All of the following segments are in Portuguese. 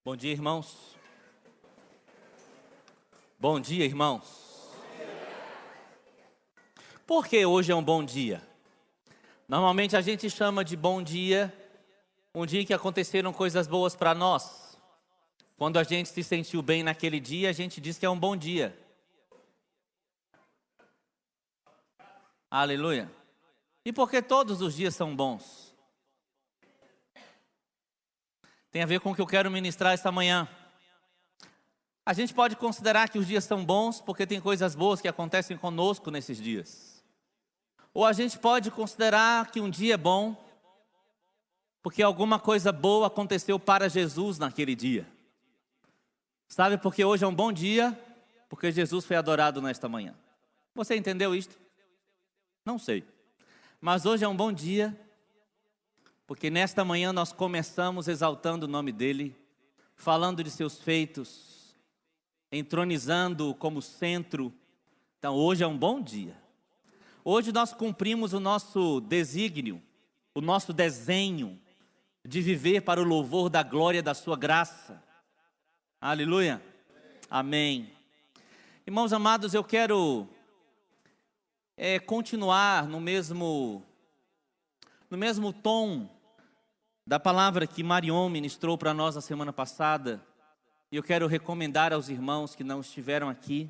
Bom dia, irmãos. Bom dia, irmãos. Por que hoje é um bom dia? Normalmente a gente chama de bom dia um dia que aconteceram coisas boas para nós. Quando a gente se sentiu bem naquele dia, a gente diz que é um bom dia. Aleluia. E por que todos os dias são bons? Tem a ver com o que eu quero ministrar esta manhã. A gente pode considerar que os dias são bons porque tem coisas boas que acontecem conosco nesses dias. Ou a gente pode considerar que um dia é bom porque alguma coisa boa aconteceu para Jesus naquele dia. Sabe por que hoje é um bom dia? Porque Jesus foi adorado nesta manhã. Você entendeu isto? Não sei. Mas hoje é um bom dia porque nesta manhã nós começamos exaltando o nome dEle, falando de seus feitos, entronizando-o como centro. Então hoje é um bom dia. Hoje nós cumprimos o nosso desígnio, o nosso desenho de viver para o louvor da glória da sua graça. Aleluia. Amém. Irmãos amados, eu quero continuar no mesmo tom da palavra que Marion ministrou para nós na semana passada. E eu quero recomendar aos irmãos que não estiveram aqui,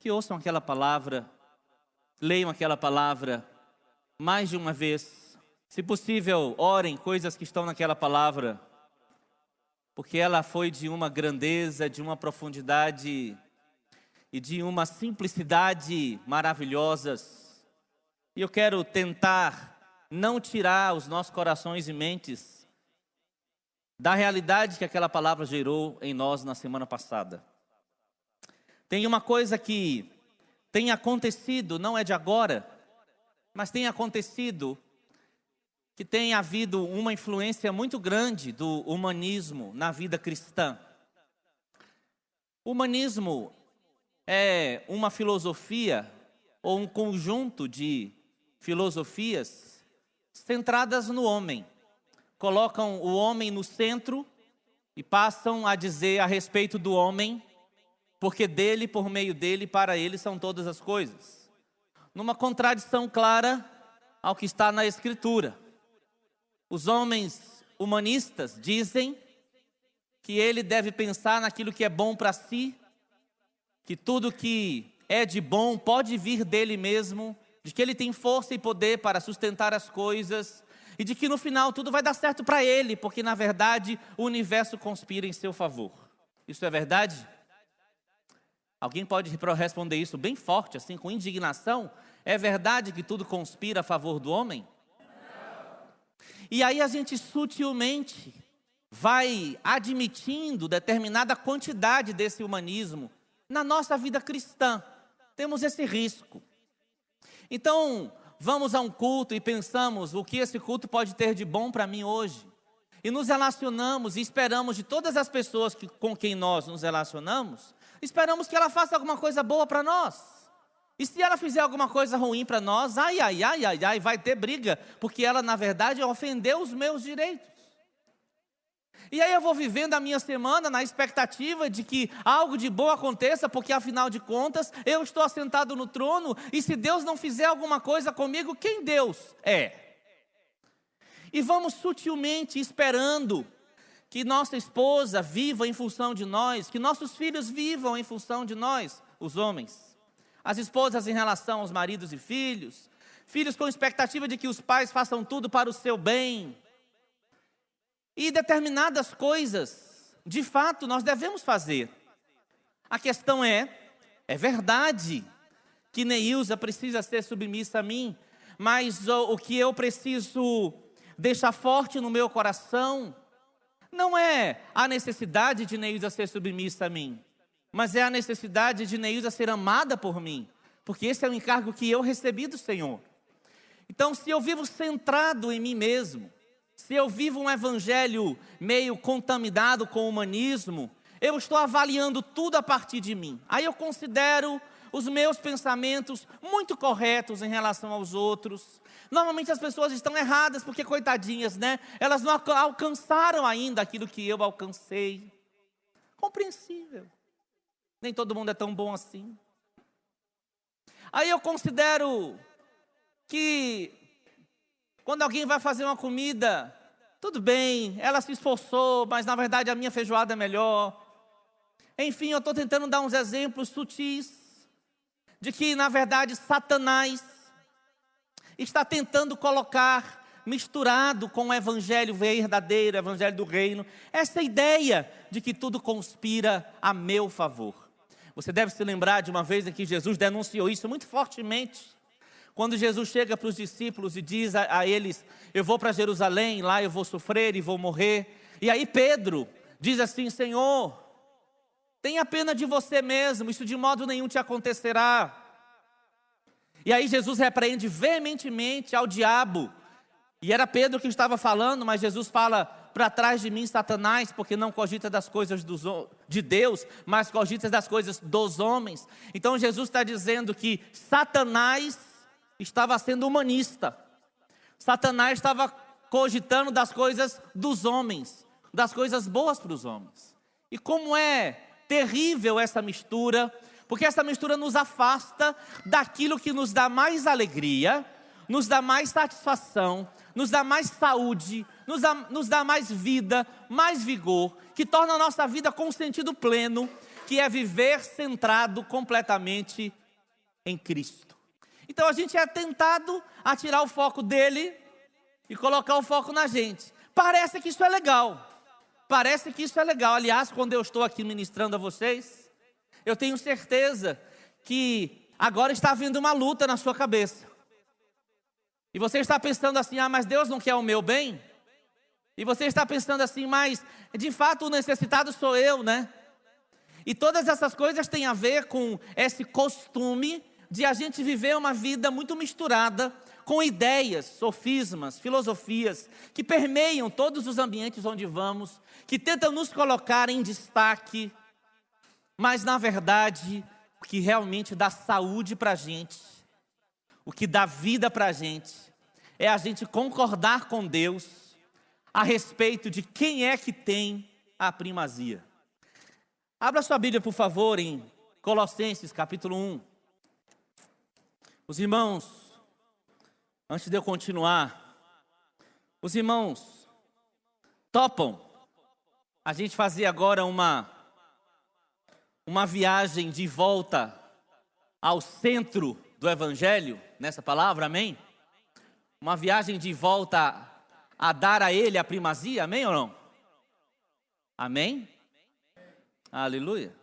que ouçam aquela palavra, leiam aquela palavra mais de uma vez. Se possível, orem coisas que estão naquela palavra, porque ela foi de uma grandeza, de uma profundidade e de uma simplicidade maravilhosas. E eu quero tentar não tirar os nossos corações e mentes da realidade que aquela palavra gerou em nós na semana passada. Tem uma coisa que tem acontecido, não é de agora, mas tem acontecido, que tem havido uma influência muito grande do humanismo na vida cristã. O humanismo é uma filosofia ou um conjunto de filosofias centradas no homem. Colocam o homem no centro e passam a dizer a respeito do homem, porque dele, por meio dele, para ele são todas as coisas. Numa contradição clara ao que está na Escritura. Os homens humanistas dizem que ele deve pensar naquilo que é bom para si, que tudo que é de bom pode vir dele mesmo, de que ele tem força e poder para sustentar as coisas, e de que no final tudo vai dar certo para ele, porque na verdade o universo conspira em seu favor. Isso é verdade? Alguém pode responder isso bem forte, assim, com indignação? É verdade que tudo conspira a favor do homem? Não. E aí a gente sutilmente vai admitindo determinada quantidade desse humanismo na nossa vida cristã. Temos esse risco. Então, vamos a um culto e pensamos o que esse culto pode ter de bom para mim hoje. E nos relacionamos e esperamos de todas as pessoas com quem nós nos relacionamos, esperamos que ela faça alguma coisa boa para nós. E se ela fizer alguma coisa ruim para nós, ai, vai ter briga, porque ela na verdade ofendeu os meus direitos. E aí eu vou vivendo a minha semana na expectativa de que algo de bom aconteça, porque afinal de contas, eu estou assentado no trono, e se Deus não fizer alguma coisa comigo, quem Deus é? E vamos sutilmente esperando que nossa esposa viva em função de nós, que nossos filhos vivam em função de nós, os homens. As esposas em relação aos maridos e filhos, filhos com expectativa de que os pais façam tudo para o seu bem. E determinadas coisas, de fato, nós devemos fazer. A questão é verdade que Neilza precisa ser submissa a mim, mas o que eu preciso deixar forte no meu coração não é a necessidade de Neilza ser submissa a mim, mas é a necessidade de Neilza ser amada por mim, porque esse é o encargo que eu recebi do Senhor. Então, se eu vivo centrado em mim mesmo, se eu vivo um evangelho meio contaminado com o humanismo, eu estou avaliando tudo a partir de mim. Aí eu considero os meus pensamentos muito corretos em relação aos outros. Normalmente as pessoas estão erradas porque, coitadinhas, né? Elas não alcançaram ainda aquilo que eu alcancei. Compreensível. Nem todo mundo é tão bom assim. Aí eu considero que quando alguém vai fazer uma comida, tudo bem, ela se esforçou, mas na verdade a minha feijoada é melhor. Enfim, eu estou tentando dar uns exemplos sutis de que na verdade Satanás está tentando colocar misturado com o evangelho verdadeiro, o evangelho do reino, essa ideia de que tudo conspira a meu favor. Você deve se lembrar de uma vez em que Jesus denunciou isso muito fortemente, quando Jesus chega para os discípulos e diz a eles: eu vou para Jerusalém, lá eu vou sofrer e vou morrer. E aí Pedro diz assim: Senhor, tenha pena de você mesmo, isso de modo nenhum te acontecerá. E aí Jesus repreende veementemente ao diabo. E era Pedro que estava falando, mas Jesus fala: para trás de mim, Satanás, porque não cogita das coisas de Deus, mas cogita das coisas dos homens. Então Jesus está dizendo que Satanás estava sendo humanista. Satanás estava cogitando das coisas dos homens, das coisas boas para os homens. E como é terrível essa mistura, porque essa mistura nos afasta daquilo que nos dá mais alegria, nos dá mais satisfação, nos dá mais saúde, nos dá mais vida, mais vigor, que torna a nossa vida com sentido pleno, que é viver centrado completamente em Cristo. Então a gente é tentado a tirar o foco dele e colocar o foco na gente. Parece que isso é legal. Parece que isso é legal. Aliás, quando eu estou aqui ministrando a vocês, eu tenho certeza que agora está havendo uma luta na sua cabeça. E você está pensando assim: ah, mas Deus não quer o meu bem? E você está pensando assim: mas de fato o necessitado sou eu, né? E todas essas coisas têm a ver com esse costume de a gente viver uma vida muito misturada com ideias, sofismas, filosofias que permeiam todos os ambientes onde vamos, que tentam nos colocar em destaque, mas na verdade o que realmente dá saúde para a gente, o que dá vida para a gente, é a gente concordar com Deus a respeito de quem é que tem a primazia. Abra sua Bíblia, por favor, em Colossenses capítulo 1. Os irmãos, antes de eu continuar, os irmãos topam a gente fazer agora uma viagem de volta ao centro do Evangelho, nessa palavra, amém? Uma viagem de volta a dar a Ele a primazia, amém ou não? Amém? Aleluia.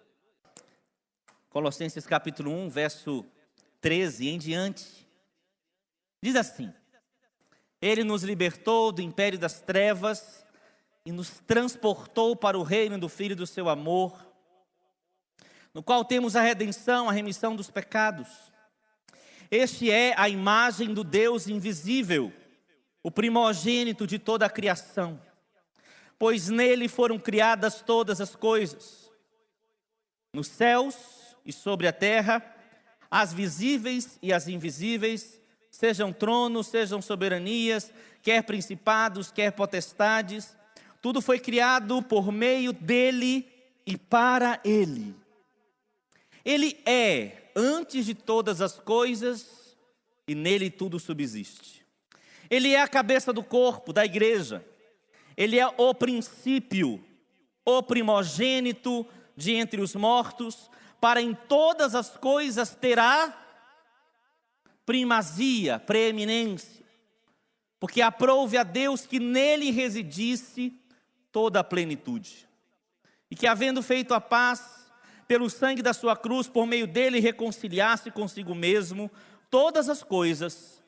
Colossenses capítulo 1, verso 13 em diante, diz assim: Ele nos libertou do império das trevas e nos transportou para o reino do Filho do seu amor, no qual temos a redenção, a remissão dos pecados. Este é a imagem do Deus invisível, o primogênito de toda a criação, pois nele foram criadas todas as coisas, nos céus e sobre a terra, as visíveis e as invisíveis, sejam tronos, sejam soberanias, quer principados, quer potestades, tudo foi criado por meio dele e para ele. Ele é antes de todas as coisas e nele tudo subsiste. Ele é a cabeça do corpo, da igreja. Ele é o princípio, o primogênito de entre os mortos, para em todas as coisas terá primazia, preeminência, porque aprouve a Deus que nele residisse toda a plenitude, e que havendo feito a paz, pelo sangue da sua cruz, por meio dele reconciliasse consigo mesmo todas as coisas,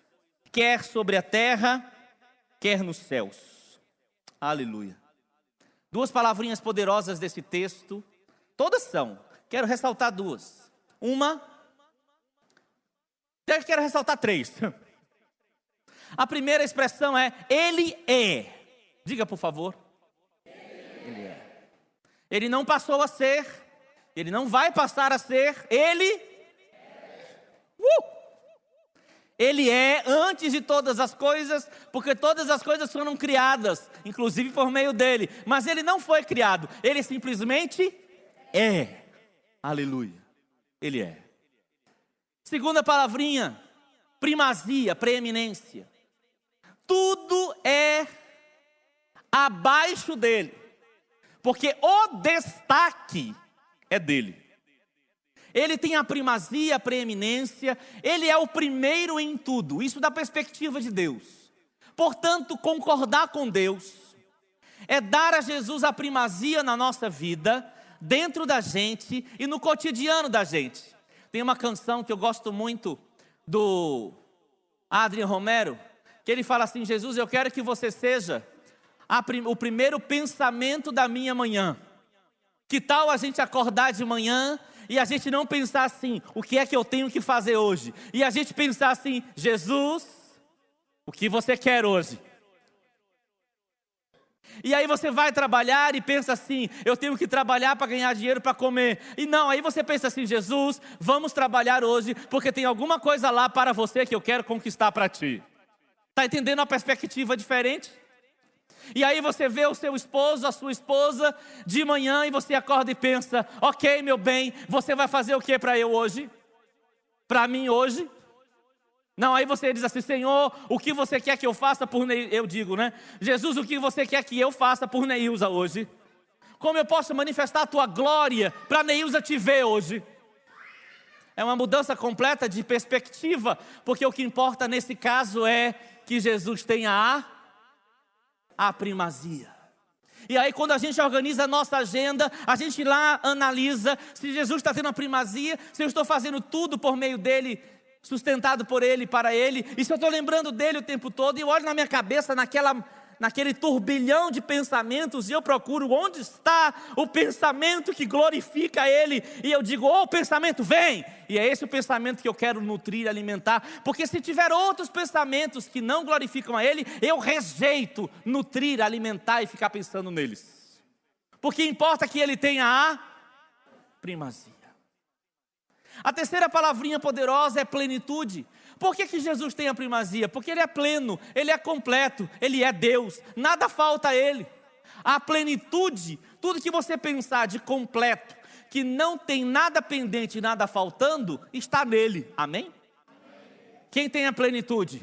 quer sobre a terra, quer nos céus. Aleluia. Duas palavrinhas poderosas desse texto, todas são, quero ressaltar duas. Uma, quero ressaltar três. A primeira expressão é: Ele é. Diga, por favor. Ele é. Ele não passou a ser, Ele não vai passar a ser, Ele Ele é antes de todas as coisas, porque todas as coisas foram criadas, inclusive por meio dele. Mas Ele não foi criado, Ele simplesmente é. Aleluia. Ele é. Segunda palavrinha, primazia, preeminência. Tudo é abaixo dele, porque o destaque é dele. Ele tem a primazia, a preeminência, ele é o primeiro em tudo, isso da perspectiva de Deus. Portanto, concordar com Deus é dar a Jesus a primazia na nossa vida, dentro da gente e no cotidiano da gente. Tem uma canção que eu gosto muito do Adrian Romero, que ele fala assim: Jesus, eu quero que você seja o primeiro pensamento da minha manhã. Que tal a gente acordar de manhã e a gente não pensar assim, o que é que eu tenho que fazer hoje? E a gente pensar assim, Jesus, o que você quer hoje? E aí você vai trabalhar e pensa assim, eu tenho que trabalhar para ganhar dinheiro para comer. E não, aí você pensa assim, Jesus, vamos trabalhar hoje, porque tem alguma coisa lá para você que eu quero conquistar para ti. Está entendendo a perspectiva diferente? E aí você vê o seu esposo, a sua esposa, de manhã e você acorda e pensa, ok, meu bem, você vai fazer o que para eu hoje? Para mim hoje? Não, aí você diz assim, Senhor, o que você quer que eu faça por Neilza? Eu digo, né? Jesus, o que você quer que eu faça por Neilza hoje? Como eu posso manifestar a tua glória para Neilza te ver hoje? É uma mudança completa de perspectiva, porque o que importa nesse caso é que Jesus tenha a primazia. E aí quando a gente organiza a nossa agenda, a gente lá analisa se Jesus está tendo a primazia, se eu estou fazendo tudo por meio dele, sustentado por ele, para ele, e se eu estou lembrando dele o tempo todo, e eu olho na minha cabeça, naquele turbilhão de pensamentos, e eu procuro onde está o pensamento que glorifica ele, e eu digo, ô pensamento, vem! E é esse o pensamento que eu quero nutrir, alimentar, porque se tiver outros pensamentos que não glorificam a ele, eu rejeito nutrir, alimentar e ficar pensando neles. Porque importa que ele tenha a primazia. A terceira palavrinha poderosa é plenitude. Por que Jesus tem a primazia? Porque ele é pleno, ele é completo, ele é Deus, nada falta a ele. A plenitude, tudo que você pensar de completo, que não tem nada pendente, nada faltando, está nele, amém? Quem tem a plenitude?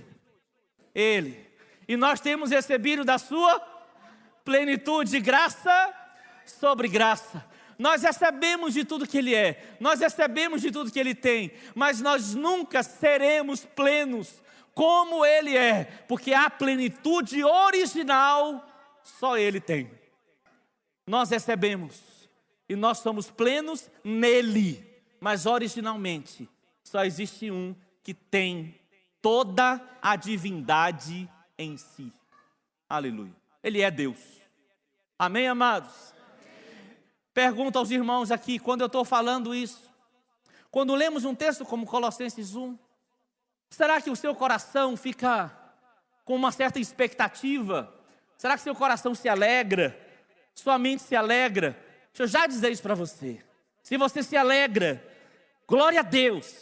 Ele. E nós temos recebido da sua plenitude, graça sobre graça. Nós recebemos de tudo que ele é, nós recebemos de tudo que ele tem, mas nós nunca seremos plenos como ele é, porque a plenitude original só ele tem. Nós recebemos e nós somos plenos nele, mas originalmente só existe um que tem toda a divindade em si. Aleluia. Ele é Deus. Amém, amados? Pergunto aos irmãos aqui, quando eu estou falando isso, quando lemos um texto como Colossenses 1, será que o seu coração fica com uma certa expectativa? Será que seu coração se alegra? Sua mente se alegra? Deixa eu já dizer isso para você. Se você se alegra, glória a Deus,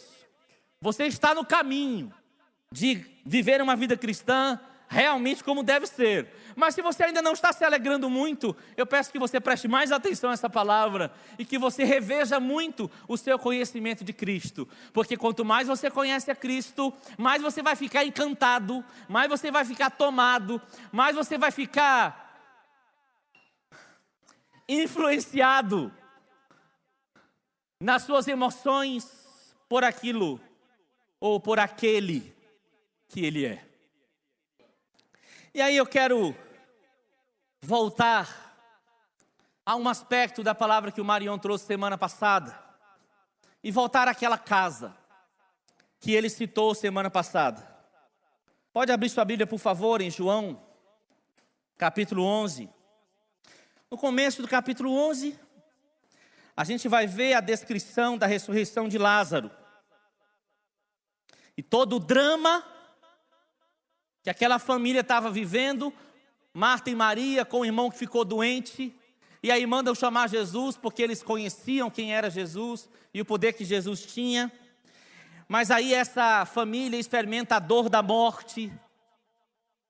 você está no caminho de viver uma vida cristã realmente como deve ser. Mas se você ainda não está se alegrando muito, eu peço que você preste mais atenção a essa palavra e que você reveja muito o seu conhecimento de Cristo. Porque quanto mais você conhece a Cristo, mais você vai ficar encantado, mais você vai ficar tomado, mais você vai ficar influenciado nas suas emoções por aquilo ou por aquele que Ele é. E aí eu quero voltar a um aspecto da palavra que o Marion trouxe semana passada. E voltar àquela casa que ele citou semana passada. Pode abrir sua Bíblia, por favor, em João, capítulo 11. No começo do capítulo 11, a gente vai ver a descrição da ressurreição de Lázaro. E todo o drama que aquela família estava vivendo, Marta e Maria com o irmão que ficou doente, e aí mandam chamar Jesus, porque eles conheciam quem era Jesus, e o poder que Jesus tinha, mas aí essa família experimenta a dor da morte,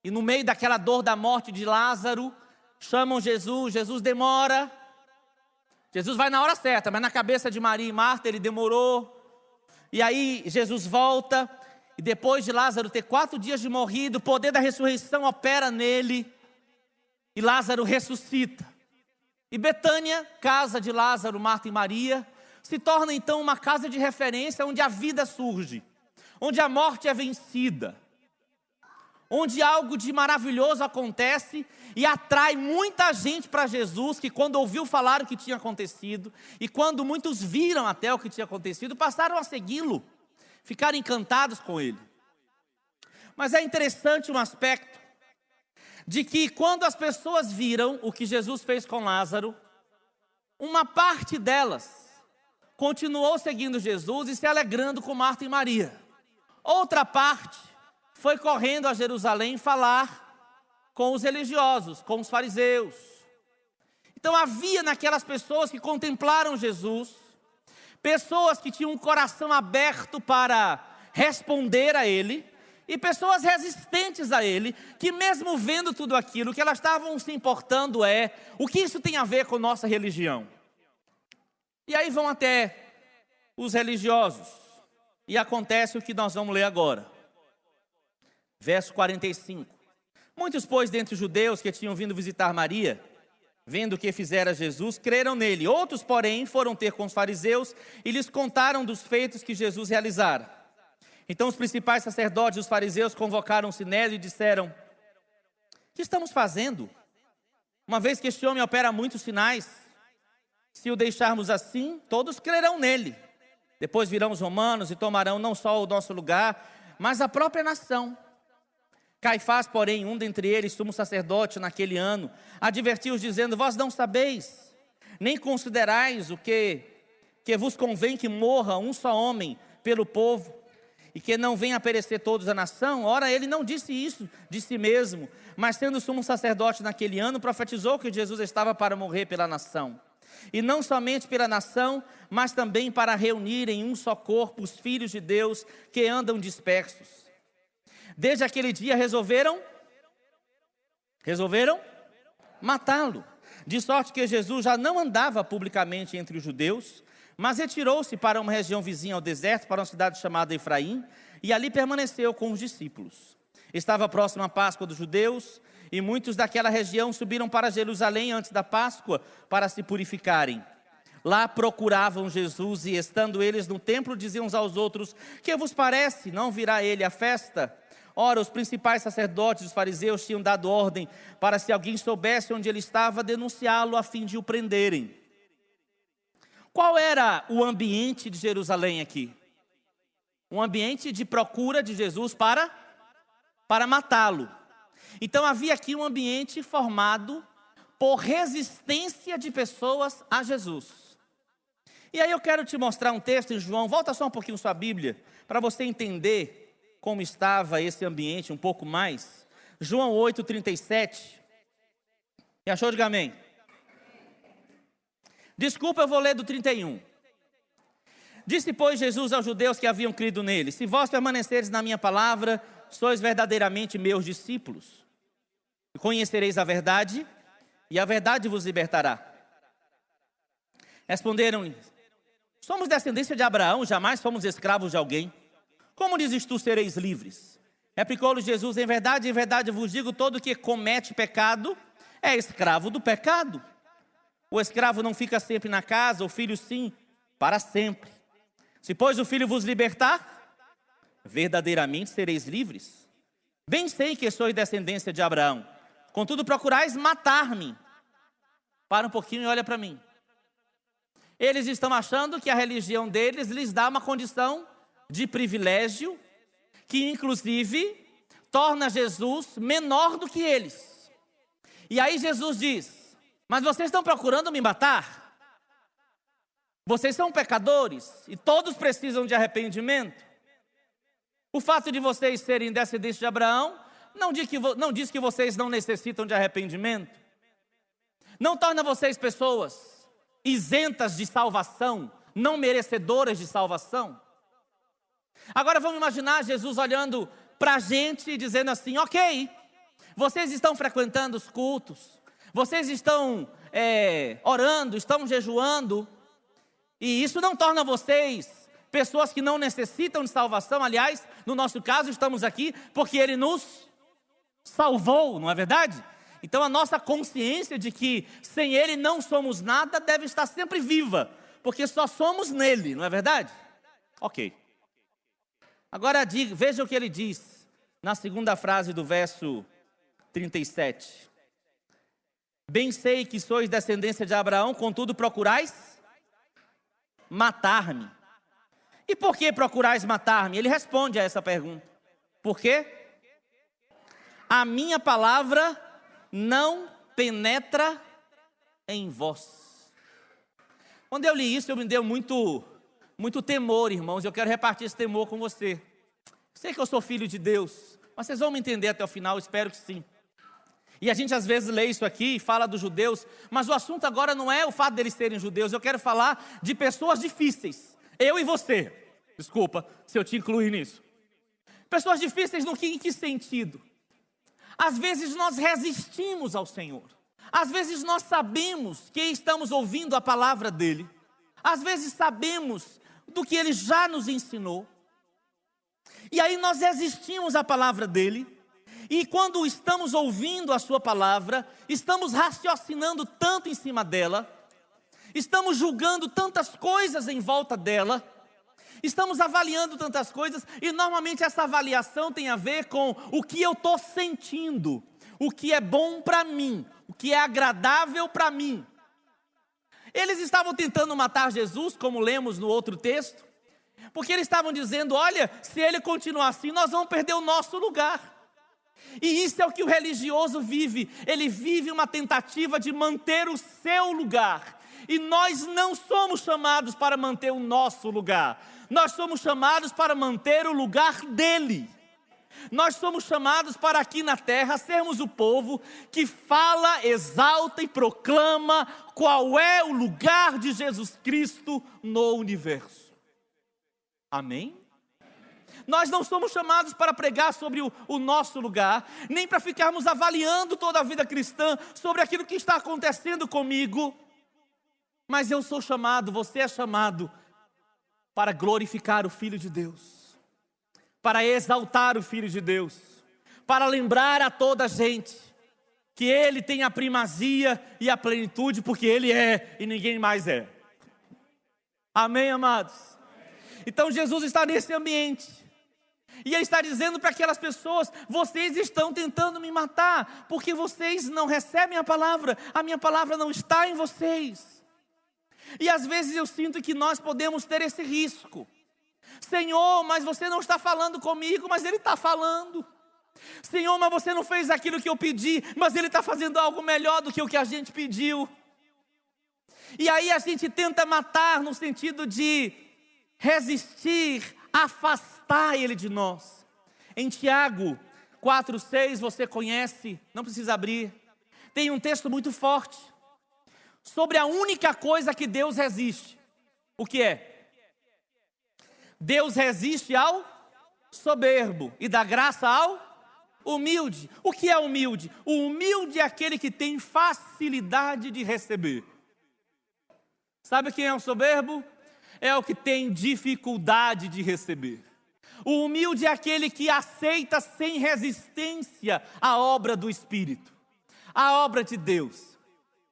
e no meio daquela dor da morte de Lázaro, chamam Jesus, Jesus demora, Jesus vai na hora certa, mas na cabeça de Maria e Marta ele demorou. E aí Jesus volta, e depois de Lázaro ter 4 dias de morrido, o poder da ressurreição opera nele, e Lázaro ressuscita. E Betânia, casa de Lázaro, Marta e Maria, se torna então uma casa de referência onde a vida surge, onde a morte é vencida, onde algo de maravilhoso acontece e atrai muita gente para Jesus, que quando ouviu falar o que tinha acontecido, e quando muitos viram até o que tinha acontecido, passaram a segui-lo, ficaram encantados com ele. Mas é interessante um aspecto, de que quando as pessoas viram o que Jesus fez com Lázaro, uma parte delas continuou seguindo Jesus e se alegrando com Marta e Maria. Outra parte foi correndo a Jerusalém falar com os religiosos, com os fariseus. Então havia naquelas pessoas que contemplaram Jesus, pessoas que tinham um coração aberto para responder a Ele, e pessoas resistentes a Ele, que mesmo vendo tudo aquilo, o que elas estavam se importando é, o que isso tem a ver com nossa religião? E aí vão até os religiosos, e acontece o que nós vamos ler agora. Verso 45. Muitos, pois, dentre os judeus que tinham vindo visitar Maria, vendo o que fizera Jesus, creram nele. Outros, porém, foram ter com os fariseus e lhes contaram dos feitos que Jesus realizara. Então os principais sacerdotes e os fariseus convocaram o sinédrio e disseram: o que estamos fazendo? Uma vez que este homem opera muitos sinais, se o deixarmos assim, todos crerão nele. Depois virão os romanos e tomarão não só o nosso lugar, mas a própria nação. Caifás, porém, um dentre eles, sumo sacerdote naquele ano, advertiu-os dizendo: vós não sabeis, nem considerais o que vos convém que morra um só homem pelo povo, e que não venha a perecer todos a nação. Ora, ele não disse isso de si mesmo, mas sendo sumo sacerdote naquele ano, profetizou que Jesus estava para morrer pela nação. E não somente pela nação, mas também para reunir em um só corpo os filhos de Deus que andam dispersos. Desde aquele dia resolveram matá-lo, de sorte que Jesus já não andava publicamente entre os judeus, mas retirou-se para uma região vizinha ao deserto, para uma cidade chamada Efraim, e ali permaneceu com os discípulos. Estava próxima a Páscoa dos judeus, e muitos daquela região subiram para Jerusalém antes da Páscoa, para se purificarem. Lá procuravam Jesus, e estando eles no templo, diziam uns aos outros: que vos parece? Não virá ele à festa? Ora, os principais sacerdotes e os fariseus tinham dado ordem para, se alguém soubesse onde ele estava, denunciá-lo a fim de o prenderem. Qual era o ambiente de Jerusalém aqui? Um ambiente de procura de Jesus para matá-lo. Então havia aqui um ambiente formado por resistência de pessoas a Jesus. E aí eu quero te mostrar um texto em João, volta só um pouquinho sua Bíblia, para você entender como estava esse ambiente um pouco mais. João 8:37. E achou? Diga amém. Desculpa, eu vou ler do 31. Disse, pois, Jesus aos judeus que haviam crido nele: se vós permaneceres na minha palavra, sois verdadeiramente meus discípulos. E conhecereis a verdade, e a verdade vos libertará. Responderam-lhe: somos descendência de Abraão, jamais fomos escravos de alguém. Como dizes tu, sereis livres? Replicou-lhe Jesus: em verdade vos digo, todo que comete pecado é escravo do pecado. O escravo não fica sempre na casa, o filho sim, para sempre. Se, pois, o filho vos libertar, verdadeiramente sereis livres. Bem sei que sois descendência de Abraão, contudo procurais matar-me. Para um pouquinho e olha para mim. Eles estão achando que a religião deles lhes dá uma condição de privilégio, que inclusive torna Jesus menor do que eles. E aí Jesus diz: mas vocês estão procurando me matar? Vocês são pecadores e todos precisam de arrependimento. O fato de vocês serem descendentes de Abraão não diz que vocês não necessitam de arrependimento. Não torna vocês pessoas isentas de salvação, não merecedoras de salvação. Agora vamos imaginar Jesus olhando para a gente e dizendo assim: ok, vocês estão frequentando os cultos, vocês estão orando, estamos jejuando, e isso não torna vocês pessoas que não necessitam de salvação. Aliás, no nosso caso, estamos aqui porque Ele nos salvou, não é verdade? Então a nossa consciência de que sem Ele não somos nada deve estar sempre viva, porque só somos nele, não é verdade? Ok. Agora veja o que ele diz na segunda frase do verso 37. Bem sei que sois descendência de Abraão, contudo procurais matar-me. E por que procurais matar-me? Ele responde a essa pergunta. Por quê? A minha palavra não penetra em vós. Quando eu li isso, eu me deu muito temor, irmãos. Eu quero repartir esse temor com você. Sei que eu sou filho de Deus, mas vocês vão me entender até o final, espero que sim. E a gente às vezes lê isso aqui e fala dos judeus, mas o assunto agora não é o fato deles serem judeus. Eu quero falar de pessoas difíceis. Eu e você. Desculpa se eu te incluir nisso. Pessoas difíceis em que sentido? Às vezes nós resistimos ao Senhor. Às vezes nós sabemos que estamos ouvindo a palavra dEle. Às vezes sabemos do que Ele já nos ensinou. E aí nós resistimos à palavra dEle. E quando estamos ouvindo a sua palavra, estamos raciocinando tanto em cima dela, estamos julgando tantas coisas em volta dela, estamos avaliando tantas coisas, e normalmente essa avaliação tem a ver com o que eu estou sentindo, o que é bom para mim, o que é agradável para mim. Eles estavam tentando matar Jesus, como lemos no outro texto, porque eles estavam dizendo, olha, se ele continuar assim, nós vamos perder o nosso lugar. E isso é o que o religioso vive. Ele vive uma tentativa de manter o seu lugar. E nós não somos chamados para manter o nosso lugar. Nós somos chamados para manter o lugar dele. Nós somos chamados para aqui na terra sermos o povo que fala, exalta e proclama qual é o lugar de Jesus Cristo no universo. Amém? Nós não somos chamados para pregar sobre o nosso lugar, nem para ficarmos avaliando toda a vida cristã sobre aquilo que está acontecendo comigo. Mas eu sou chamado, você é chamado para glorificar o Filho de Deus, para exaltar o Filho de Deus, para lembrar a toda a gente que Ele tem a primazia e a plenitude, porque Ele é e ninguém mais é. Amém, amados? Então Jesus está nesse ambiente. E Ele está dizendo para aquelas pessoas, vocês estão tentando me matar, porque vocês não recebem a minha palavra não está em vocês. E às vezes eu sinto que nós podemos ter esse risco. Senhor, mas você não está falando comigo, mas Ele está falando. Senhor, mas você não fez aquilo que eu pedi, mas Ele está fazendo algo melhor do que o que a gente pediu. E aí a gente tenta matar no sentido de resistir, afastar Ele de nós. Em Tiago 4,6, você conhece, não precisa abrir. Tem um texto muito forte sobre a única coisa que Deus resiste. O que é? Deus resiste ao soberbo e dá graça ao humilde. O que é humilde? O humilde é aquele que tem facilidade de receber. Sabe quem é o soberbo? É o que tem dificuldade de receber. O humilde é aquele que aceita sem resistência a obra do Espírito, a obra de Deus.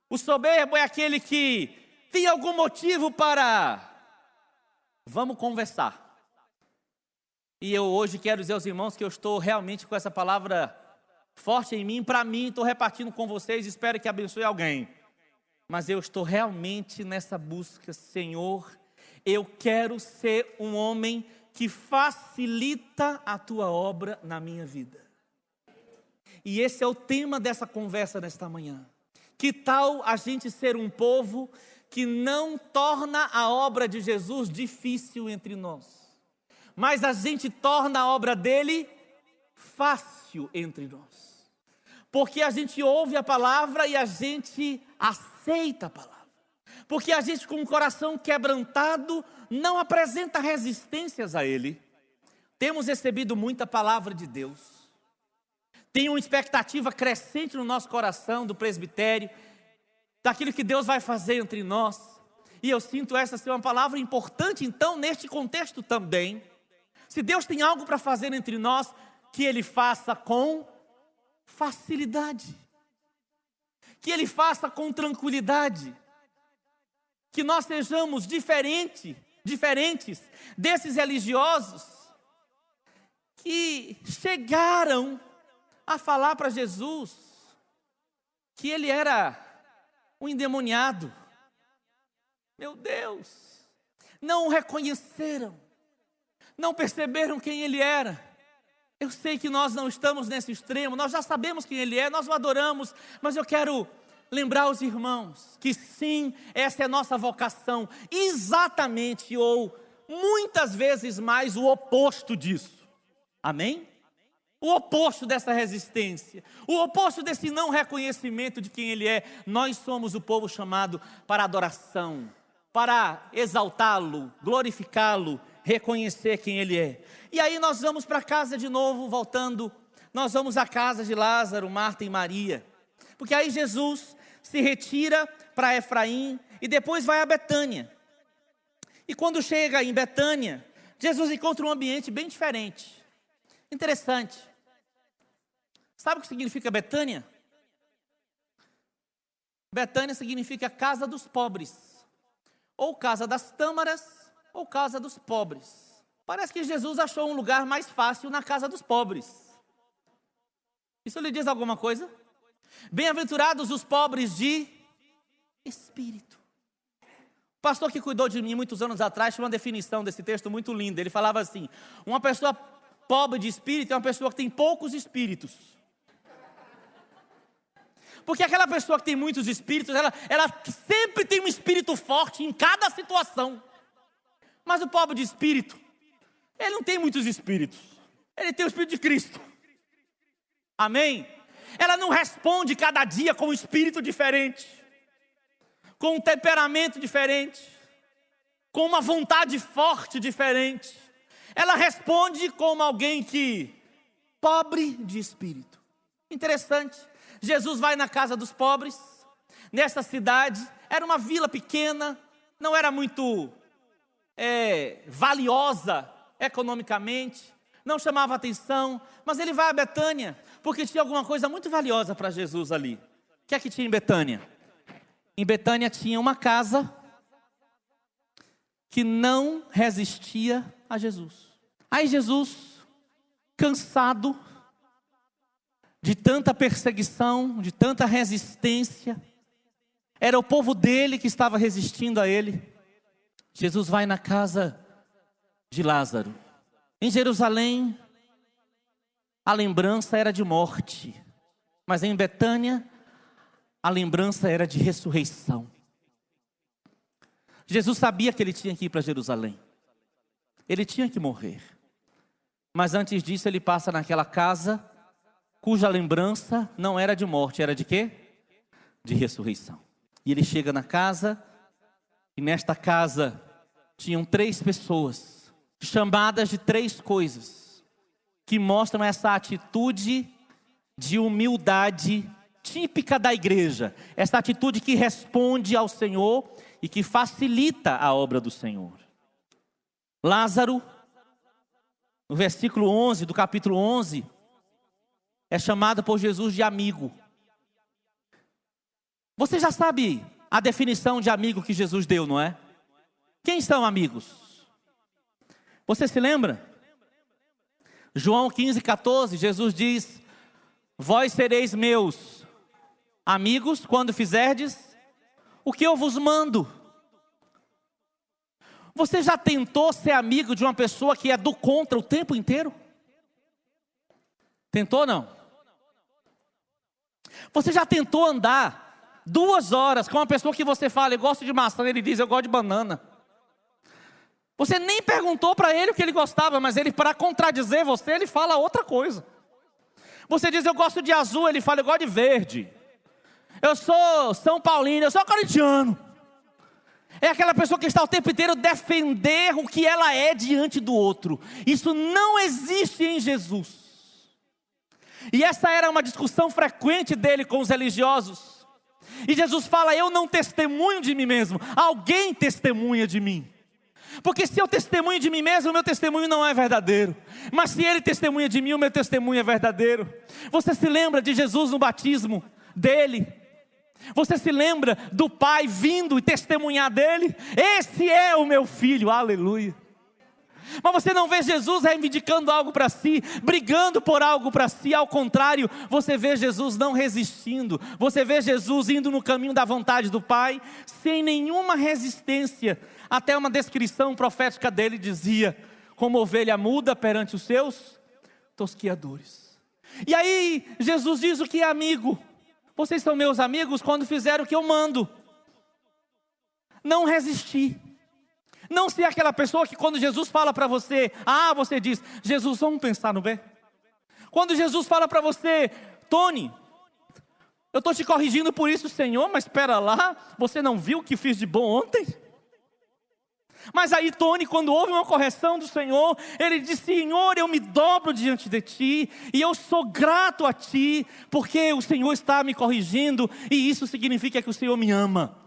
O soberbo é aquele que tem algum motivo para... Vamos conversar. E eu hoje quero dizer aos irmãos que eu estou realmente com essa palavra forte em mim. Para mim, estou repartindo com vocês, espero que abençoe alguém. Mas eu estou realmente nessa busca, Senhor, eu quero ser um homem que facilita a tua obra na minha vida. E esse é o tema dessa conversa nesta manhã. Que tal a gente ser um povo que não torna a obra de Jesus difícil entre nós, mas a gente torna a obra dele fácil entre nós. Porque a gente ouve a palavra e a gente aceita a palavra. Porque a gente com o coração quebrantado não apresenta resistências a Ele. Temos recebido muita palavra de Deus. Tem uma expectativa crescente no nosso coração do presbitério. daquilo que Deus vai fazer entre nós. E eu sinto essa ser uma palavra importante, então, neste contexto também. Se Deus tem algo para fazer entre nós, que Ele faça com facilidade. Que Ele faça com tranquilidade. Que nós sejamos diferentes desses religiosos que chegaram a falar para Jesus que Ele era um endemoniado. Meu Deus, não o reconheceram, não perceberam quem Ele era. Eu sei que nós não estamos nesse extremo, nós já sabemos quem Ele é, nós o adoramos, mas eu quero lembrar os irmãos que sim, essa é a nossa vocação, exatamente ou muitas vezes mais o oposto disso. Amém? O oposto dessa resistência, o oposto desse não reconhecimento de quem Ele é. Nós somos o povo chamado para adoração, para exaltá-lo, glorificá-lo, reconhecer quem Ele é. E aí nós vamos para casa de novo, voltando, nós vamos à casa de Lázaro, Marta e Maria. Porque aí Jesus se retira para Efraim e depois vai a Betânia. E quando chega em Betânia, Jesus encontra um ambiente bem diferente. Interessante. Sabe o que significa Betânia? Betânia significa casa dos pobres, ou casa das tâmaras, ou casa dos pobres. Parece que Jesus achou um lugar mais fácil na casa dos pobres. Isso lhe diz alguma coisa? Bem-aventurados os pobres de espírito. O pastor que cuidou de mim muitos anos atrás tinha uma definição desse texto muito linda. Ele falava assim: uma pessoa pobre de espírito é uma pessoa que tem poucos espíritos. Porque aquela pessoa que tem muitos espíritos, ela sempre tem um espírito forte em cada situação. Mas o pobre de espírito, ele não tem muitos espíritos. Ele tem o Espírito de Cristo. Amém? Ela não responde cada dia com um espírito diferente, com um temperamento diferente, com uma vontade forte diferente. Ela responde como alguém que, pobre de espírito. Interessante. Jesus vai na casa dos pobres, nessa cidade, era uma vila pequena, não era muito valiosa economicamente, não chamava atenção, mas ele vai a Betânia, porque tinha alguma coisa muito valiosa para Jesus ali. O que é que tinha em Betânia? Em Betânia tinha uma casa que não resistia a Jesus. Aí Jesus, cansado de tanta perseguição, de tanta resistência, era o povo dele que estava resistindo a ele. Jesus vai na casa de Lázaro. Em Jerusalém, a lembrança era de morte, mas em Betânia, a lembrança era de ressurreição. Jesus sabia que ele tinha que ir para Jerusalém, ele tinha que morrer, mas antes disso ele passa naquela casa cuja lembrança não era de morte, era de quê? De ressurreição. E ele chega na casa, e nesta casa tinham 3 pessoas, chamadas de 3 coisas, que mostram essa atitude de humildade típica da igreja, essa atitude que responde ao Senhor e que facilita a obra do Senhor. Lázaro, no versículo 11 do capítulo 11, é chamado por Jesus de amigo. Você já sabe a definição de amigo que Jesus deu, não é? Quem são amigos? Você se lembra? João 15:14, Jesus diz: vós sereis meus amigos quando fizerdes o que eu vos mando. Você já tentou ser amigo de uma pessoa que é do contra o tempo inteiro? Tentou ou não? Você já tentou andar 2 horas com uma pessoa que você fala, eu gosto de maçã, ele diz, eu gosto de banana. Você nem perguntou para ele o que ele gostava, mas ele, para contradizer você, ele fala outra coisa. Você diz, eu gosto de azul, ele fala, eu gosto de verde. Eu sou São Paulino, eu sou corintiano. É aquela pessoa que está o tempo inteiro defender o que ela é diante do outro. Isso não existe em Jesus. E essa era uma discussão frequente dele com os religiosos. E Jesus fala: eu não testemunho de mim mesmo, alguém testemunha de mim. Porque se eu testemunho de mim mesmo, o meu testemunho não é verdadeiro. Mas se ele testemunha de mim, o meu testemunho é verdadeiro. Você se lembra de Jesus no batismo dele? Você se lembra do Pai vindo e testemunhar dele? Esse é o meu filho, aleluia. Mas você não vê Jesus reivindicando algo para si, brigando por algo para si. Ao contrário, você vê Jesus não resistindo. Você vê Jesus indo no caminho da vontade do Pai, sem nenhuma resistência. Até uma descrição profética dele dizia: como ovelha muda perante os seus tosquiadores. E aí Jesus diz o que é amigo. Vocês são meus amigos quando fizeram o que eu mando. Não resistir. Não ser aquela pessoa que quando Jesus fala para você, você diz: Jesus, vamos pensar no bem. Quando Jesus fala para você: Tony, eu estou te corrigindo por isso, Senhor, mas espera lá, você não viu o que fiz de bom ontem? Mas aí Tony, quando houve uma correção do Senhor, ele diz: Senhor, eu me dobro diante de Ti, e eu sou grato a Ti, porque o Senhor está me corrigindo, e isso significa que o Senhor me ama.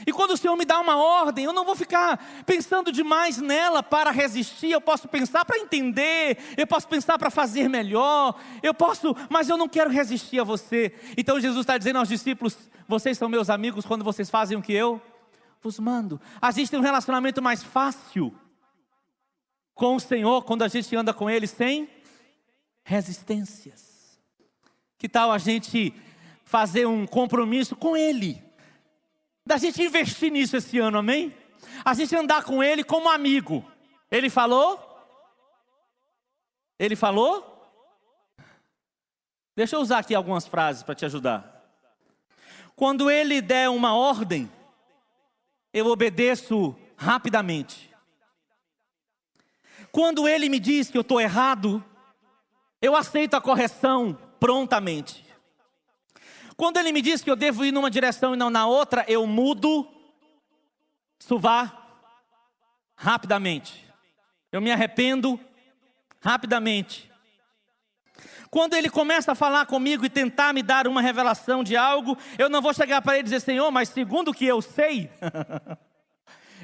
E quando o Senhor me dá uma ordem, eu não vou ficar pensando demais nela para resistir. Eu posso pensar para entender, eu posso pensar para fazer melhor, mas eu não quero resistir a você. Então Jesus está dizendo aos discípulos: vocês são meus amigos quando vocês fazem o que eu vos mando. A gente tem um relacionamento mais fácil com o Senhor quando a gente anda com Ele sem resistências. Que tal a gente fazer um compromisso com Ele? Da gente investir nisso esse ano, amém? A gente andar com Ele como amigo. Ele falou? Ele falou? Deixa eu usar aqui algumas frases para te ajudar. Quando Ele der uma ordem, eu obedeço rapidamente. Quando Ele me diz que eu estou errado, eu aceito a correção prontamente. Quando Ele me diz que eu devo ir numa direção e não na outra, eu mudo, rapidamente. Eu me arrependo rapidamente. Quando Ele começa a falar comigo e tentar me dar uma revelação de algo, eu não vou chegar para Ele e dizer: Senhor, mas segundo o que eu sei,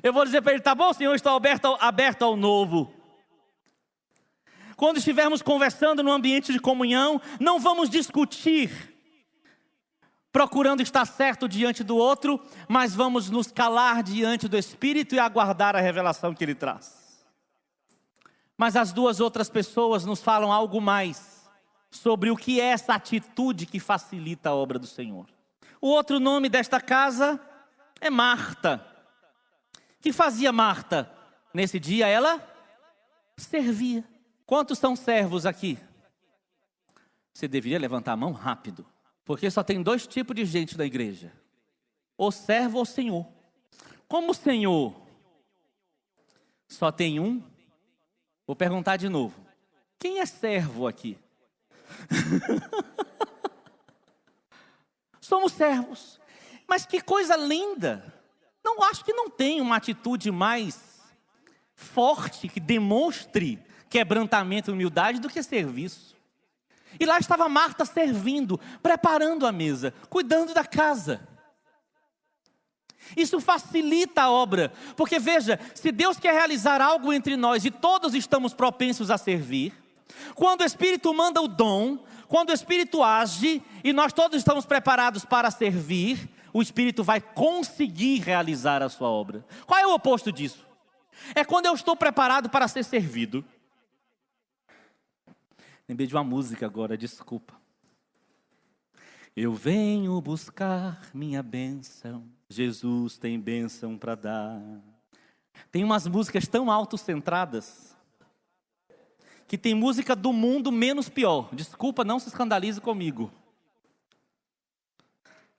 eu vou dizer para Ele: tá bom, Senhor, estou aberto ao novo. Quando estivermos conversando no ambiente de comunhão, não vamos discutir procurando estar certo diante do outro, mas vamos nos calar diante do Espírito e aguardar a revelação que Ele traz. Mas as duas outras pessoas nos falam algo mais sobre o que é essa atitude que facilita a obra do Senhor. O outro nome desta casa é Marta. O que fazia Marta? Nesse dia ela servia. Quantos são servos aqui? Você deveria levantar a mão rápido. Porque só tem dois tipos de gente na igreja: ou servo ou senhor. Como o Senhor só tem um, vou perguntar de novo: quem é servo aqui? Somos servos. Mas que coisa linda! Não acho que não tem uma atitude mais forte que demonstre quebrantamento e humildade do que serviço. E lá estava Marta servindo, preparando a mesa, cuidando da casa. Isso facilita a obra, porque veja, se Deus quer realizar algo entre nós e todos estamos propensos a servir, quando o Espírito manda o dom, quando o Espírito age e nós todos estamos preparados para servir, o Espírito vai conseguir realizar a sua obra. Qual é o oposto disso? É quando eu estou preparado para ser servido. Lembrei de uma música agora, desculpa. Eu venho buscar minha bênção, Jesus tem bênção para dar. Tem umas músicas tão autocentradas, que tem música do mundo menos pior. Desculpa, não se escandalize comigo.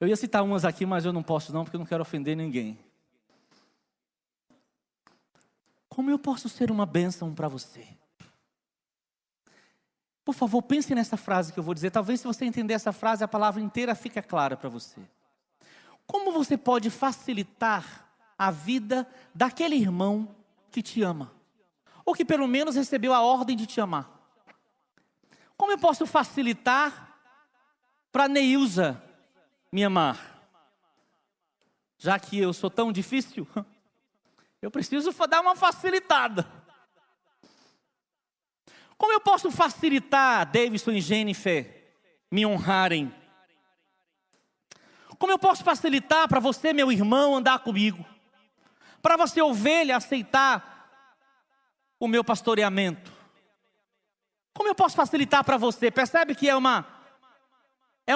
Eu ia citar umas aqui, mas eu não posso não, porque eu não quero ofender ninguém. Como eu posso ser uma bênção para você? Por favor, pense nessa frase que eu vou dizer. Talvez se você entender essa frase, a palavra inteira fica clara para você. Como você pode facilitar a vida daquele irmão que te ama? Ou que pelo menos recebeu a ordem de te amar? Como eu posso facilitar para Neilza me amar? Já que eu sou tão difícil, eu preciso dar uma facilitada. Como eu posso facilitar Davidson e Jennifer me honrarem? Como eu posso facilitar para você, meu irmão, andar comigo? Para você, ovelha, aceitar o meu pastoreamento? Como eu posso facilitar para você? Percebe que é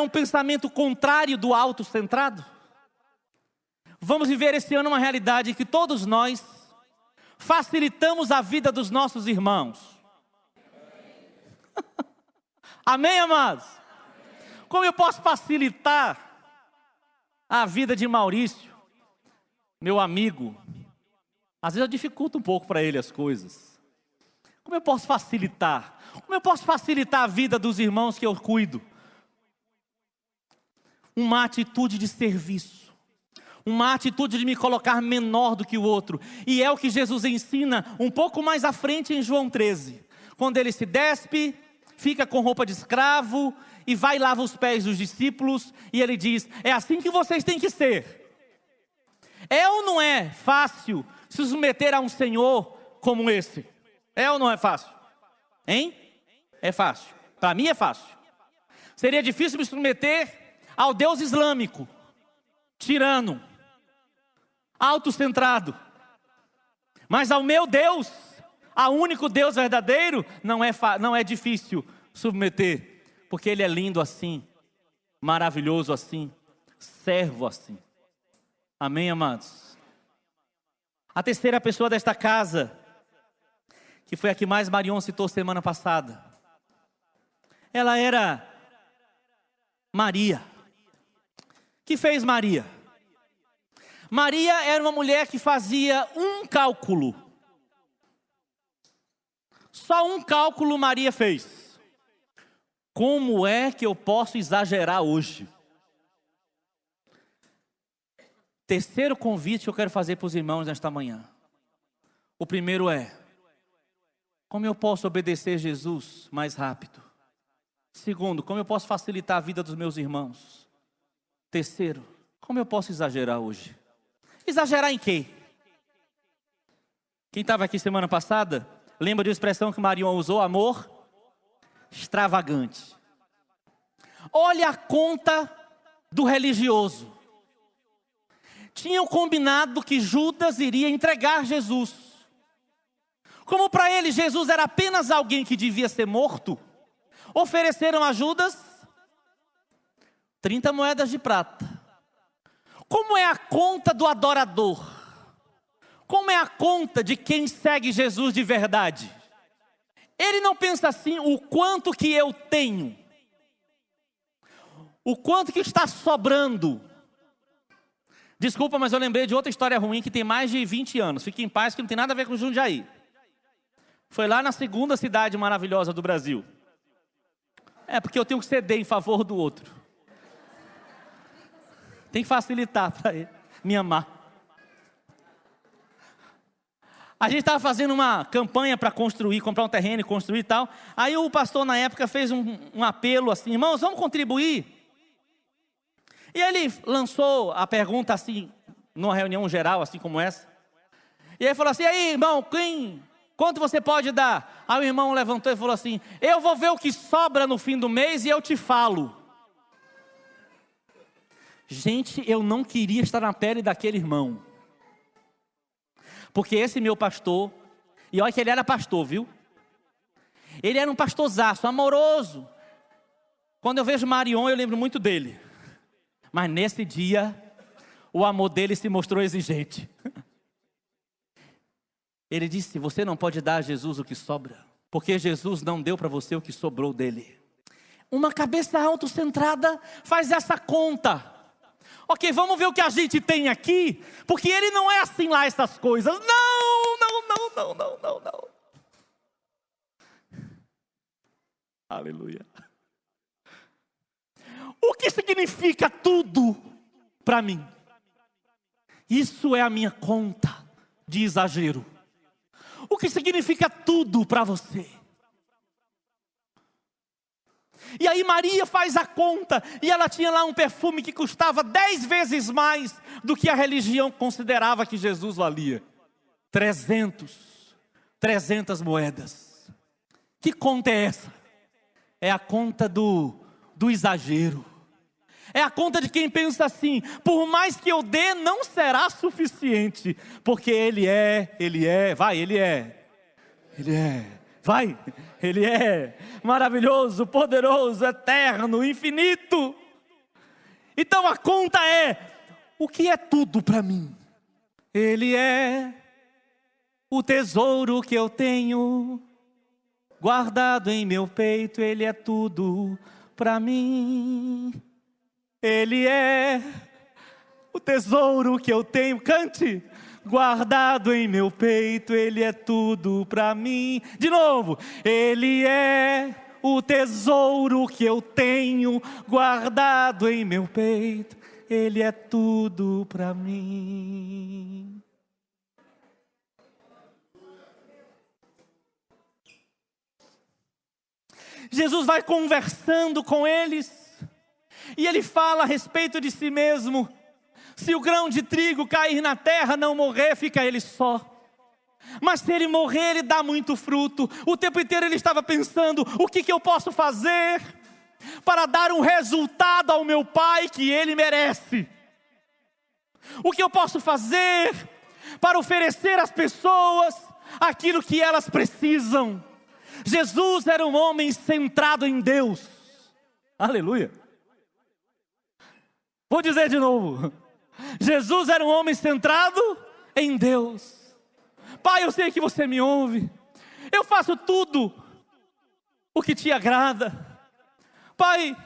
um pensamento contrário do autocentrado? Vamos viver esse ano uma realidade que todos nós facilitamos a vida dos nossos irmãos. Amém, amados? Como eu posso facilitar a vida de Maurício, meu amigo? Às vezes eu dificulto um pouco para ele as coisas. Como eu posso facilitar? Como eu posso facilitar a vida dos irmãos que eu cuido? Uma atitude de serviço. Uma atitude de me colocar menor do que o outro. E é o que Jesus ensina um pouco mais à frente em João 13. Quando ele se despe, fica com roupa de escravo e vai e lava os pés dos discípulos. E ele diz, é assim que vocês têm que ser. É ou não é fácil se submeter a um Senhor como esse? É ou não é fácil? Hein? É fácil. Para mim é fácil. Seria difícil me submeter ao Deus islâmico, tirano, autocentrado. Mas ao meu Deus, ao único Deus verdadeiro, não é difícil submeter. Porque Ele é lindo assim, maravilhoso assim, servo assim. Amém, amados? A terceira pessoa desta casa, que foi a que mais Marion citou semana passada, ela era Maria. Que fez Maria? Maria era uma mulher que fazia um cálculo. Só um cálculo Maria fez. Como é que eu posso exagerar hoje? Terceiro convite que eu quero fazer para os irmãos nesta manhã. O primeiro é: como eu posso obedecer Jesus mais rápido? Segundo, como eu posso facilitar a vida dos meus irmãos? Terceiro, como eu posso exagerar hoje? Exagerar em quê? Quem estava aqui semana passada, lembra de uma expressão que Marion usou? Amor extravagante. Olha a conta do religioso. Tinham combinado que Judas iria entregar Jesus. Como para ele Jesus era apenas alguém que devia ser morto, ofereceram a Judas 30 moedas de prata. Como é a conta do adorador? Como é a conta de quem segue Jesus de verdade? Ele não pensa assim, o quanto que eu tenho, o quanto que está sobrando. Desculpa, mas eu lembrei de outra história ruim que tem mais de 20 anos. Fique em paz, que não tem nada a ver com Jundiaí. Foi lá na segunda cidade maravilhosa do Brasil. É porque eu tenho que ceder em favor do outro. Tem que facilitar para ele me amar. A gente estava fazendo uma campanha para construir, comprar um terreno e construir e tal. Aí o pastor na época fez um apelo assim: irmãos, vamos contribuir? E ele lançou a pergunta assim, numa reunião geral assim como essa. E ele falou assim: e aí, irmão, quanto você pode dar? Aí o irmão levantou e falou assim: eu vou ver o que sobra no fim do mês e eu te falo. Gente, eu não queria estar na pele daquele irmão. Porque esse meu pastor, e olha que ele era pastor, viu? Ele era um pastorzaço, amoroso. Quando eu vejo Marion, eu lembro muito dele. Mas nesse dia, o amor dele se mostrou exigente. Ele disse: você não pode dar a Jesus o que sobra, porque Jesus não deu para você o que sobrou dele. Uma cabeça autocentrada faz essa conta. Ok, vamos ver o que a gente tem aqui, porque ele não é assim lá essas coisas. Não, não, não, não, não, não, não. Aleluia. O que significa tudo para mim? Isso é a minha conta de exagero. O que significa tudo para você? E aí Maria faz a conta, e ela tinha lá um perfume que custava 10 vezes mais do que a religião considerava que Jesus valia. 300 moedas. Que conta é essa? É a conta do exagero. É a conta de quem pensa assim: por mais que eu dê, não será suficiente, porque Ele é, Ele é maravilhoso, poderoso, eterno, infinito. Então a conta é: o que é tudo para mim? Ele é o tesouro que eu tenho guardado em meu peito, Ele é tudo para mim. Ele é o tesouro que eu tenho, cante, guardado em meu peito, Ele é tudo para mim. De novo, Ele é o tesouro que eu tenho, guardado em meu peito, Ele é tudo para mim. Jesus vai conversando com eles, e Ele fala a respeito de si mesmo. Se o grão de trigo cair na terra, não morrer, fica ele só. Mas se ele morrer, ele dá muito fruto. O tempo inteiro ele estava pensando: o que eu posso fazer para dar um resultado ao meu Pai que Ele merece? O que eu posso fazer para oferecer às pessoas aquilo que elas precisam? Jesus era um homem centrado em Deus. Aleluia. Vou dizer de novo. Jesus era um homem centrado em Deus. Pai, eu sei que você me ouve. Eu faço tudo o que te agrada. Pai,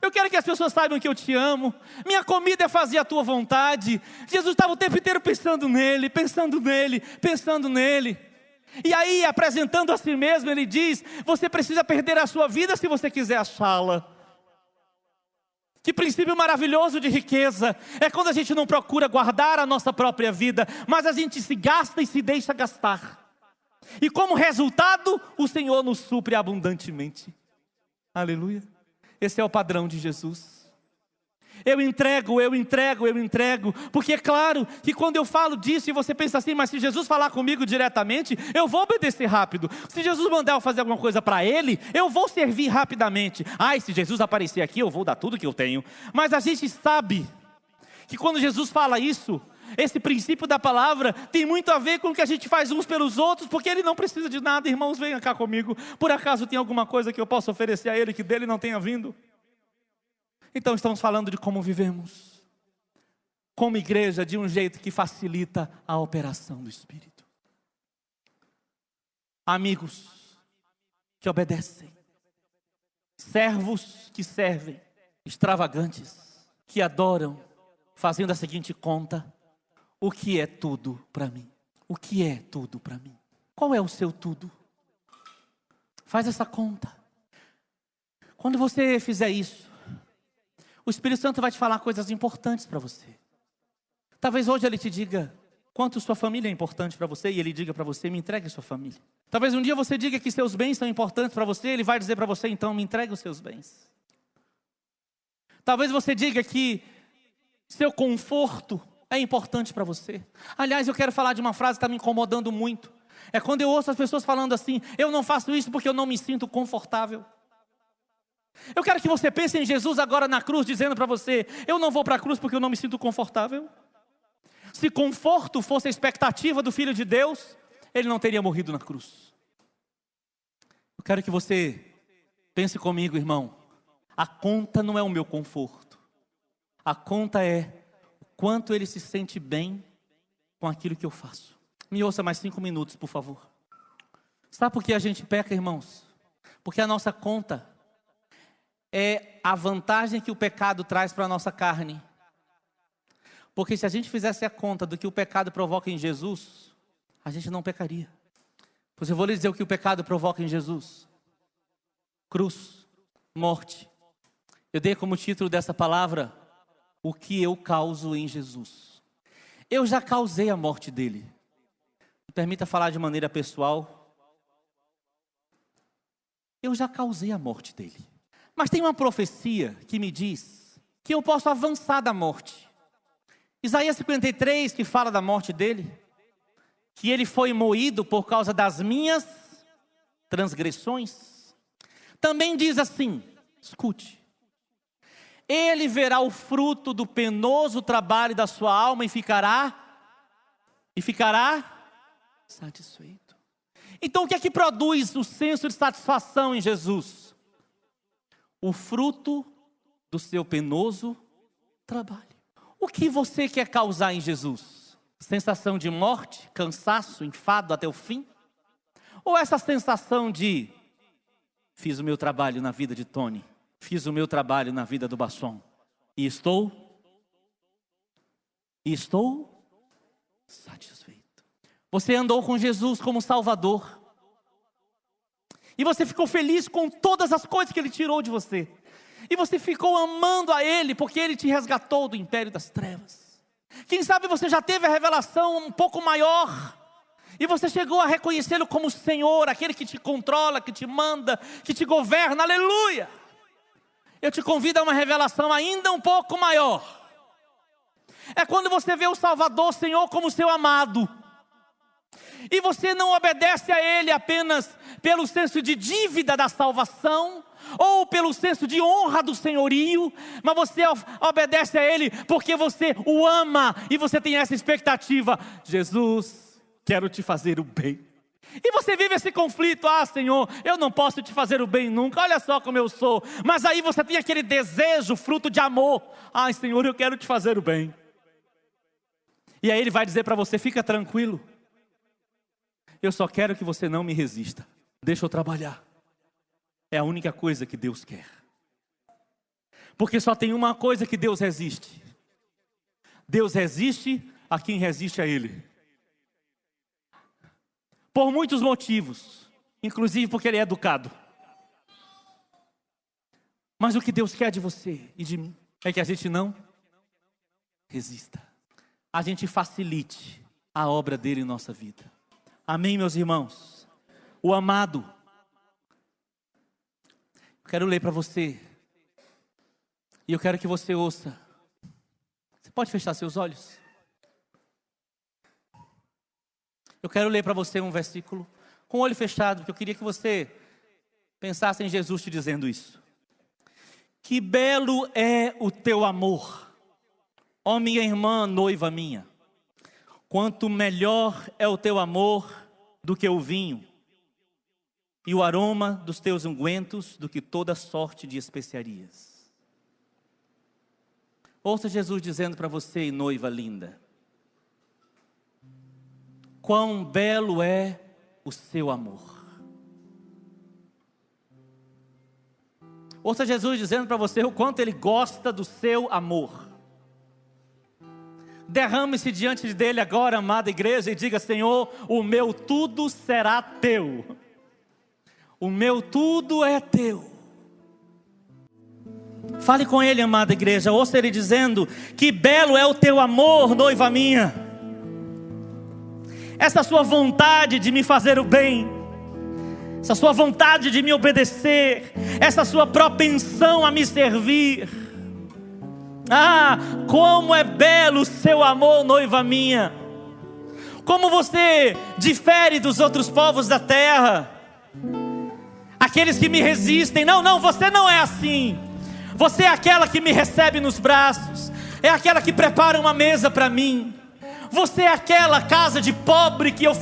eu quero que as pessoas saibam que eu te amo. Minha comida é fazer a tua vontade. Jesus estava o tempo inteiro pensando nele, pensando nele, pensando nele. E aí, apresentando a si mesmo, ele diz: você precisa perder a sua vida se você quiser achá-la. Que princípio maravilhoso de riqueza. É quando a gente não procura guardar a nossa própria vida, mas a gente se gasta e se deixa gastar. E como resultado, o Senhor nos supre abundantemente. Aleluia. Esse é o padrão de Jesus. Eu entrego, porque é claro que quando eu falo disso e você pensa assim: mas se Jesus falar comigo diretamente, eu vou obedecer rápido. Se Jesus mandar eu fazer alguma coisa para Ele, eu vou servir rapidamente. Ai, se Jesus aparecer aqui, eu vou dar tudo que eu tenho. Mas a gente sabe que quando Jesus fala isso, esse princípio da palavra tem muito a ver com o que a gente faz uns pelos outros, porque Ele não precisa de nada. Irmãos, venham cá comigo. Por acaso tem alguma coisa que eu possa oferecer a Ele que dele não tenha vindo? Então estamos falando de como vivemos como igreja de um jeito que facilita a operação do Espírito. Amigos que obedecem, servos que servem, extravagantes que adoram, fazendo a seguinte conta: o que é tudo para mim? O que é tudo para mim? Qual é o seu tudo? Faz essa conta. Quando você fizer isso, o Espírito Santo vai te falar coisas importantes para você. Talvez hoje Ele te diga quanto sua família é importante para você, e Ele diga para você: me entregue a sua família. Talvez um dia você diga que seus bens são importantes para você, Ele vai dizer para você: então me entregue os seus bens. Talvez você diga que seu conforto é importante para você. Aliás, eu quero falar de uma frase que está me incomodando muito. É quando eu ouço as pessoas falando assim: eu não faço isso porque eu não me sinto confortável. Eu quero que você pense em Jesus agora na cruz, dizendo para você: eu não vou para a cruz porque eu não me sinto confortável. Se conforto fosse a expectativa do Filho de Deus, Ele não teria morrido na cruz. Eu quero que você pense comigo, irmão. A conta não é o meu conforto. A conta é o quanto Ele se sente bem com aquilo que eu faço. Me ouça mais 5 minutos, por favor. Sabe por que a gente peca, irmãos? Porque a nossa conta é a vantagem que o pecado traz para a nossa carne. Porque se a gente fizesse a conta do que o pecado provoca em Jesus, a gente não pecaria. Pois eu vou lhe dizer o que o pecado provoca em Jesus: cruz, morte. Eu dei como título dessa palavra: o que eu causo em Jesus. Eu já causei a morte dele. Me permita falar de maneira pessoal. Eu já causei a morte dele. Mas tem uma profecia que me diz que eu posso avançar da morte. Isaías 53, que fala da morte dele, que ele foi moído por causa das minhas transgressões. Também diz assim, escute: ele verá o fruto do penoso trabalho da sua alma e ficará satisfeito. Então o que é que produz o senso de satisfação em Jesus? O fruto do seu penoso trabalho. O que você quer causar em Jesus? Sensação de morte, cansaço, enfado até o fim? Ou essa sensação de fiz o meu trabalho na vida de Tony, fiz o meu trabalho na vida do Basson e estou satisfeito. Você andou com Jesus como Salvador e você ficou feliz com todas as coisas que Ele tirou de você. E você ficou amando a Ele porque Ele te resgatou do império das trevas. Quem sabe você já teve a revelação um pouco maior e você chegou a reconhecê-lo como Senhor, aquele que te controla, que te manda, que te governa, aleluia. Eu te convido a uma revelação ainda um pouco maior. É quando você vê o Salvador, Senhor, como seu amado. E você não obedece a Ele apenas pelo senso de dívida da salvação, ou pelo senso de honra do senhorio, mas você obedece a Ele porque você o ama, e você tem essa expectativa: Jesus, quero te fazer o bem. E você vive esse conflito: ah, Senhor, eu não posso te fazer o bem nunca, olha só como eu sou. Mas aí você tem aquele desejo, fruto de amor: ai, Senhor, eu quero te fazer o bem. E aí Ele vai dizer para você: fica tranquilo, eu só quero que você não me resista, deixa eu trabalhar. É a única coisa que Deus quer. Porque só tem uma coisa que Deus resiste: Deus resiste a quem resiste a Ele. Por muitos motivos, inclusive porque Ele é educado. Mas o que Deus quer de você e de mim é que a gente não resista, a gente facilite a obra dele em nossa vida. Amém, meus irmãos? O amado. Eu quero ler para você, e eu quero que você ouça. Você pode fechar seus olhos? Eu quero ler para você um versículo com o olho fechado, porque eu queria que você pensasse em Jesus te dizendo isso. Que belo é o teu amor, ó minha irmã, noiva minha. Quanto melhor é o teu amor do que o vinho, e o aroma dos teus ungüentos do que toda sorte de especiarias. Ouça Jesus dizendo para você, noiva linda: quão belo é o seu amor. Ouça Jesus dizendo para você o quanto Ele gosta do seu amor. Derrame-se diante dele agora, amada igreja, e diga: Senhor, o meu tudo será teu. O meu tudo é teu. Fale com Ele, amada igreja. Ouça Ele dizendo: que belo é o teu amor, noiva minha. Essa sua vontade de me fazer o bem, essa sua vontade de me obedecer, essa sua propensão a me servir. Ah, como é belo o seu amor, noiva minha. Como você difere dos outros povos da terra, aqueles que me resistem. Não, você não é assim. Você é aquela que me recebe nos braços, é aquela que prepara uma mesa para mim. Você é aquela casa de pobre que eu